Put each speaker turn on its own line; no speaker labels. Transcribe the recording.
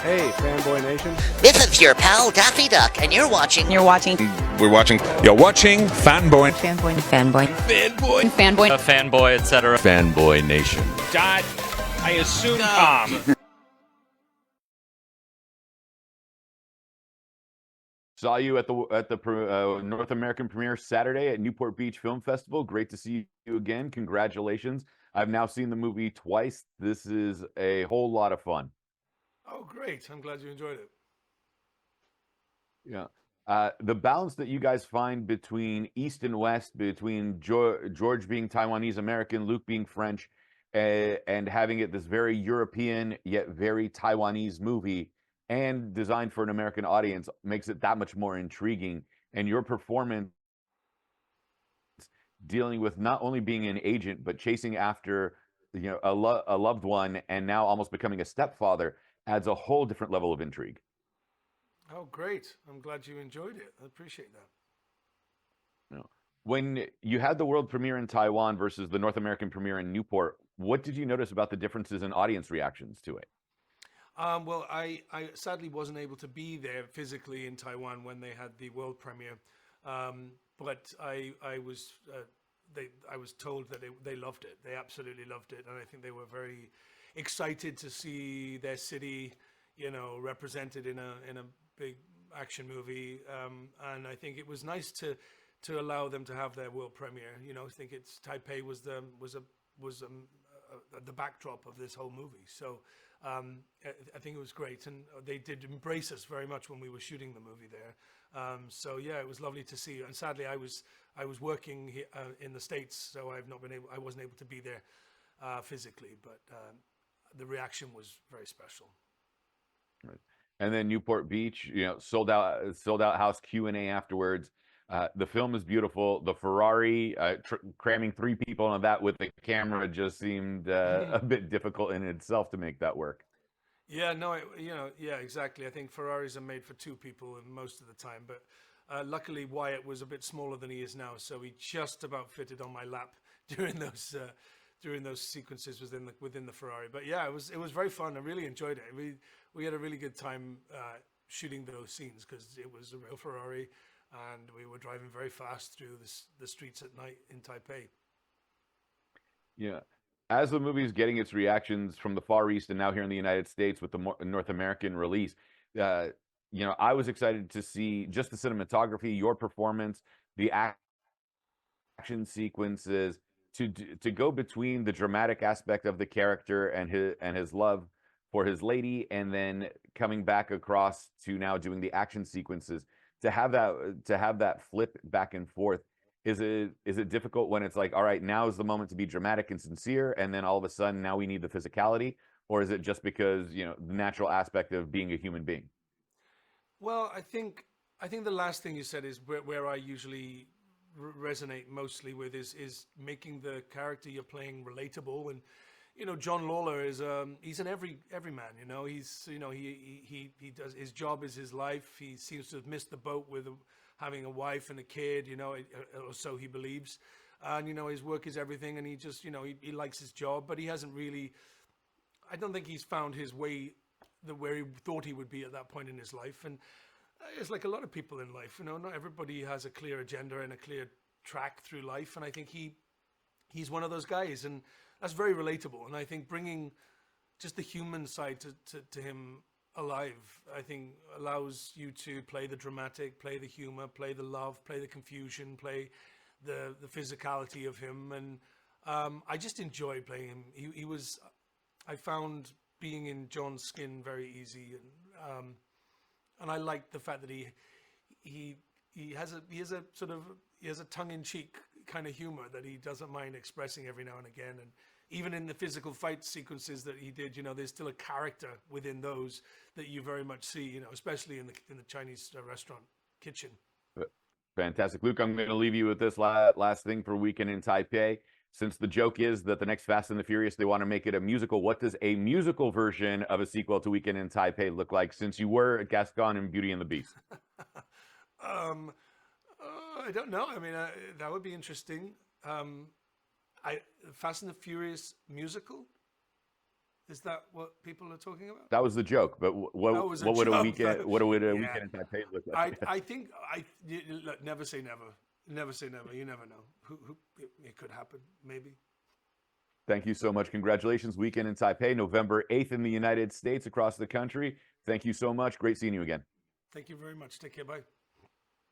Hey, Fanboy Nation.
This is your pal Daffy Duck, and you're watching.
You're watching.
We're watching. You're watching Fanboy.
Fanboy. Fanboy.
Fanboy.
Fanboy.
A fanboy, etc.
Fanboy Nation.
Dot. I assume Tom.
Saw you at the North American premiere Saturday at Newport Beach Film Festival. Great to see you again. Congratulations. I've now seen the movie twice. This is a whole lot of fun.
Oh, great. I'm glad you enjoyed it.
Yeah. The balance that you guys find between East and West, between George being Taiwanese American, Luc being French, and having it this very European yet very Taiwanese movie and designed for an American audience makes it that much more intriguing. And your performance dealing with not only being an agent, but chasing after a loved one and now almost becoming a stepfather adds a whole different level of intrigue.
Oh, great. I'm glad you enjoyed it. I appreciate that.
When you had the world premiere in Taiwan versus the North American premiere in Newport, what did you notice about the differences in audience reactions to it?
Well, I sadly wasn't able to be there physically in Taiwan when they had the world premiere, but I was told that they loved it. They absolutely loved it, and I think they were very excited to see their city, represented in a big action movie. And I think it was nice to allow them to have their world premiere. I think Taipei was the backdrop of this whole movie. So I think it was great, and they did embrace us very much when we were shooting the movie there. So yeah, it was lovely to see you. And sadly, I was working here, in the States, so I wasn't able to be there physically, but the reaction was very special.
Right. And then Newport Beach, sold out house Q&A afterwards. The film is beautiful. The Ferrari, cramming 3 people on that with the camera just seemed a bit difficult in itself to make that work.
Yeah, no, yeah, exactly. I think Ferraris are made for 2 people most of the time, but luckily Wyatt was a bit smaller than he is now, so he just about fitted on my lap during those sequences within the Ferrari. But yeah, it was very fun. I really enjoyed it. We had a really good time shooting those scenes because it was a real Ferrari, and we were driving very fast through the streets at night in Taipei.
Yeah. As the movie is getting its reactions from the Far East and now here in the United States with the North American release, I was excited to see just the cinematography, your performance, the action sequences, to go between the dramatic aspect of the character and his love for his lady, and then coming back across to now doing the action sequences. To have that flip back and forth, is it difficult when it's like, all right, now is the moment to be dramatic and sincere, and then all of a sudden now we need the physicality, or is it just because the natural aspect of being a human being?
Well, I think the last thing you said is where I usually resonate mostly with is making the character you're playing relatable. And John Lawlor is he's an everyman. He does, his job is his life. He seems to have missed the boat with having a wife and a kid, or so he believes. And his work is everything, and he just he likes his job, but he hasn't really. I don't think he's found his way where he thought he would be at that point in his life. And it's like a lot of people in life, not everybody has a clear agenda and a clear track through life. And I think he's one of those guys, and that's very relatable. And I think bringing just the human side to him alive, I think allows you to play the dramatic, play the humor, play the love, play the confusion, play the physicality of him. And I just enjoy playing him. I found being in John's skin very easy, and I like the fact that he has a tongue-in-cheek kind of humor that he doesn't mind expressing every now and again. And even in the physical fight sequences that he did, there's still a character within those that you very much see, especially in the Chinese restaurant kitchen.
Fantastic. Luc, I'm going to leave you with this last thing for Weekend in Taipei. Since the joke is that the next Fast and the Furious, they want to make it a musical, what does a musical version of a sequel to Weekend in Taipei look like, since you were Gaston in Beauty and the Beast?
I don't know. I mean, that would be interesting. Fast and the Furious musical? Is that what people are talking about?
That was the joke. But
That was a
what would a
joke.
weekend
Yeah.
weekend in Taipei look like?
I think look, never say never. Never say never. You never know. It could happen. Maybe.
Thank you so much. Congratulations. Weekend in Taipei, November 8th in the United States, across the country. Thank you so much. Great seeing you again.
Thank you very much. Take care. Bye.